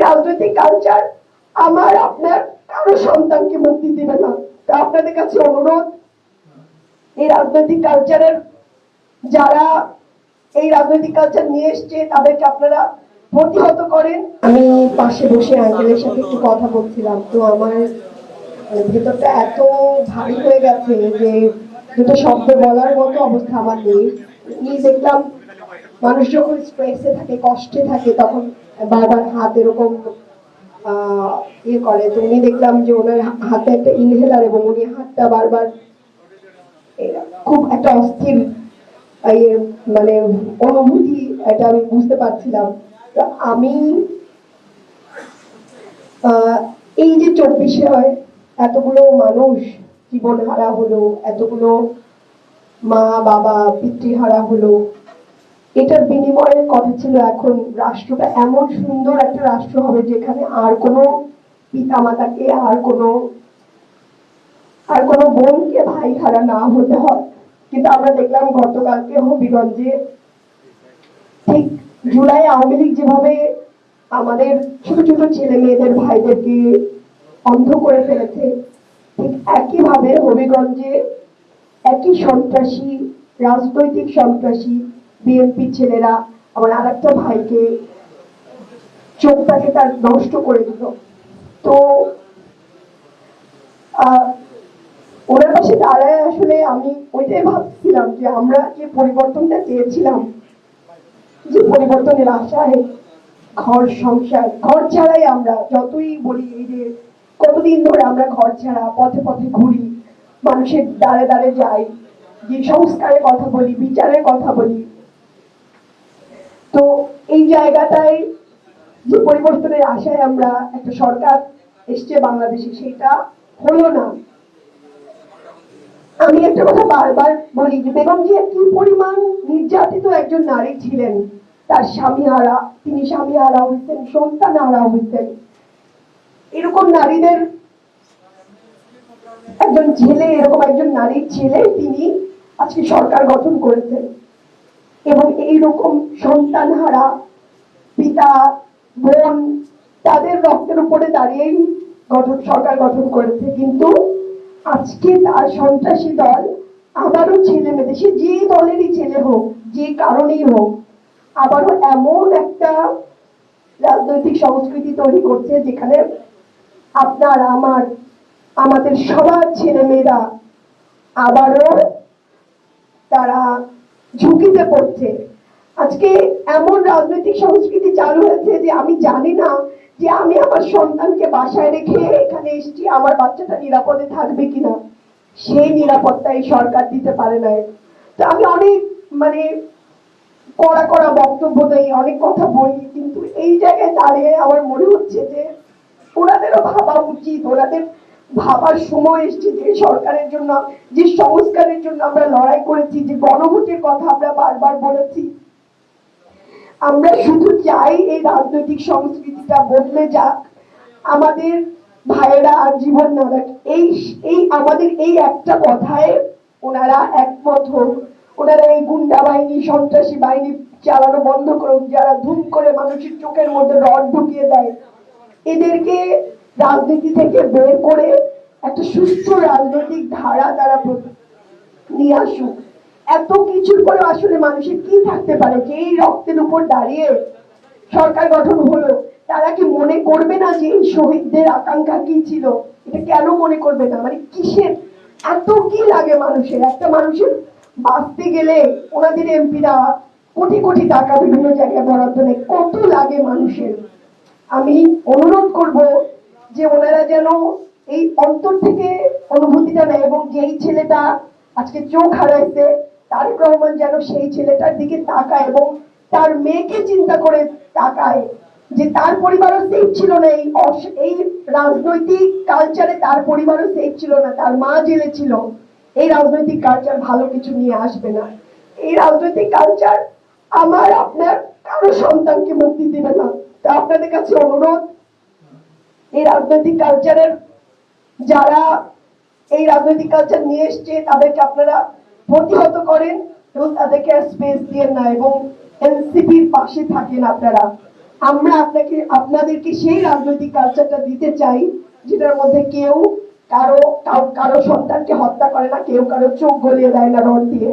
রাজনৈতিক কালচার আমার আপনার কারো সন্তানকে মুক্তি দিবে না। তা আপনাদের কাছে অনুরোধ, এই রাজনৈতিক কালচারের যারা এই রাজনৈতিক কালচার নিয়ে এসছে তাদেরকে আপনারা প্রতিহত করেন। আমি পাশে বসে আঙ্কেলের সাথে একটু কথা বলছিলাম, তো আমার ভেতরটা এত ভারী হয়ে গেছে যে দুটো শব্দ বলার মতো অবস্থা আমার নেই। দেখলাম মানুষ যখন স্ট্রেসে থাকে, কষ্টে থাকে, তখন বারবার হাত এরকম ইয়ে করে। তো উনি দেখলাম যে ওনার হাতে একটা ইনহেলার এবং উনি হাতটা বারবার খুব একটা অস্থির মানে অনুভূতি, এটা আমি বুঝতে পারছিলাম। আমি এই যে 24-এ এতগুলো মানুষ জীবন হারা হলো, এতগুলো মা বাবা পিতৃহারা হলো, এটার বিনিময়ের কথা ছিল এখন রাষ্ট্রটা এমন সুন্দর একটা রাষ্ট্র হবে যেখানে আর কোনো পিতা মাতাকে আর কোনো বোনকে ভাই হারা না হতে হয়। কিন্তু আমরা দেখলাম গতকালকে হবিগঞ্জে ঠিক জুলাই আওয়ামী লীগ যেভাবে আমাদের ছোট ছোট ছেলে মেয়েদের ভাইদেরকে অন্ধ করে ফেলেছে, ঠিক একইভাবে হবিগঞ্জে একই সন্ত্রাসী, রাজনৈতিক সন্ত্রাসী বিএনপি ছেলেরা আমার আর একটা ভাইকে চোখটাকে তার নষ্ট করে দিল। তো ওনার পাশে দাঁড়ায় আসলে আমি ওইটাই ভাবছিলাম যে আমরা যে পরিবর্তনটা চেয়েছিলাম, যে পরিবর্তনের আশায় ঘর সংসার, ঘর ছাড়াই আমরা যতই বলি এই যে কতদিন ধরে আমরা ঘর ছাড়া পথে পথে ঘুরি, মানুষের দ্বারে দ্বারে যাই, যে সংস্কারের কথা বলি, বিচারের কথা বলি, তো এই জায়গাটায় যে পরিবর্তনের আশায় আমরা একটা সরকার এসছে বাংলাদেশে, সেটা হলো না। আমি একটা কথা বারবার বলি যে বেগম জিয়া কি পরিমাণ নির্যাতিত একজন নারী ছিলেন, তার স্বামী হারা, তিনি স্বামী হারা হয়েছেন, সন্তান হারা হয়েছেন। এরকম নারীদের একজন ছেলে, এরকম একজন নারীর ছেলে তিনি আজকে সরকার গঠন করেছেন এবং এইরকম সন্তান হারা পিতা বোন তাদের রক্তের উপরে দাঁড়িয়েই সরকার গঠন করেছে। কিন্তু আজকে তার সন্ত্রাসী দল আবারও ছেলে মেয়েদের, সে যে দলেরই ছেলে হোক, যে কারণেই হোক, আবারও এমন একটা রাজনৈতিক সংস্কৃতি তৈরি করছে যেখানে আপনার আমাদের সবার ছেলে মেয়েরা আবারও তারা ঝুঁকিতে পড়ছে। আজকে এমন রাজনৈতিক সংস্কৃতি চালু হয়েছে যে আমি জানি না যে আমি আমার সন্তানকে বাসায় রেখে এখানে এসেছি, আমার বাচ্চাটা নিরাপদে থাকবে কিনা, সেই নিরাপত্তা এই সরকার দিতে পারে না। তো আমি অনেক কড়া কড়া বক্তব্য দেই, অনেক কথা বলি, কিন্তু এই জায়গায় দাঁড়িয়ে আমার মনে হচ্ছে যে ওনাদেরও ভাবা উচিত, ওনাদের ভাবার সময় এসছে যে সরকারের জন্য, যে সংস্কারের জন্য আমরা লড়াই করেছি, যে গণভোটের কথা আমরা বারবার বলেছি, আমরা শুধু চাই এই রাজনৈতিক সংস্কৃতিটা বদলে যাক, আমাদের ভাইয়েরা আর জীবন না দেখ। এই আমাদের এই একটা কথায় ওনারা একমত হোক, ওনারা এই গুন্ডা বাহিনী, সন্ত্রাসী বাহিনী চালানো বন্ধ করুক, যারা ধুম করে মানুষের চোখের মধ্যে রড ঢুকিয়ে দেয়, এদেরকে রাজনীতি থেকে বের করে একটা সুস্থ রাজনৈতিক ধারা তারা নিয়ে আসুক। এত কিছুর পরে আসলে মানুষের কি থাকতে পারে যে এই রক্তের উপর দাঁড়িয়ে সরকার গঠন হলো? তারা কি মনে করবে না যে এই শহীদদের আকাঙ্ক্ষা কি ছিল? এটা কেন মনে করবে না? কিসের এত কি লাগে মানুষের? একটা মানুষের বাঁচতে গেলে ওনাদের এমপিরা কোটি কোটি টাকা বিভিন্ন জায়গায় বরাদ্দ নেয়, কত লাগে মানুষের। আমি অনুরোধ করব যে ওনারা যেন এই অন্তর থেকে অনুভূতিটা নেয় এবং যেই ছেলেটা আজকে চোখ হারাইছে, তারেক রহমান যেন সেই ছেলেটার দিকে তাকায় এবং তার মেয়েকে চিন্তা করে তাকায় যে তার পরিবারও সেফ ছিল না, এই রাজনৈতিক কালচারে তার পরিবারও সেফ ছিল না, তার মা জেলে ছিল। এই রাজনৈতিক কালচার ভালো কিছু নিয়ে আসবে না। এই রাজনৈতিক কালচার আমার আপনার কারো সন্তানকে মুক্তি দিবে না। তা আপনাদের কাছে অনুরোধ, এই রাজনৈতিক কালচারের যারা এই রাজনৈতিক কালচার নিয়ে এসছে তাদেরকে আপনারা প্রতিহত করেন এবং তাদেরকে স্পেস দিয়ে না এবং এনসিপির পাশে থাকেন আপনারা। আমরা আপনাদেরকে সেই রাজনৈতিক কালচারটা দিতে চাই যেটার মধ্যে কেউ কারো সন্তানকে হত্যা করে না, কেউ কারো চোখ গলিয়ে দেয় না রড দিয়ে।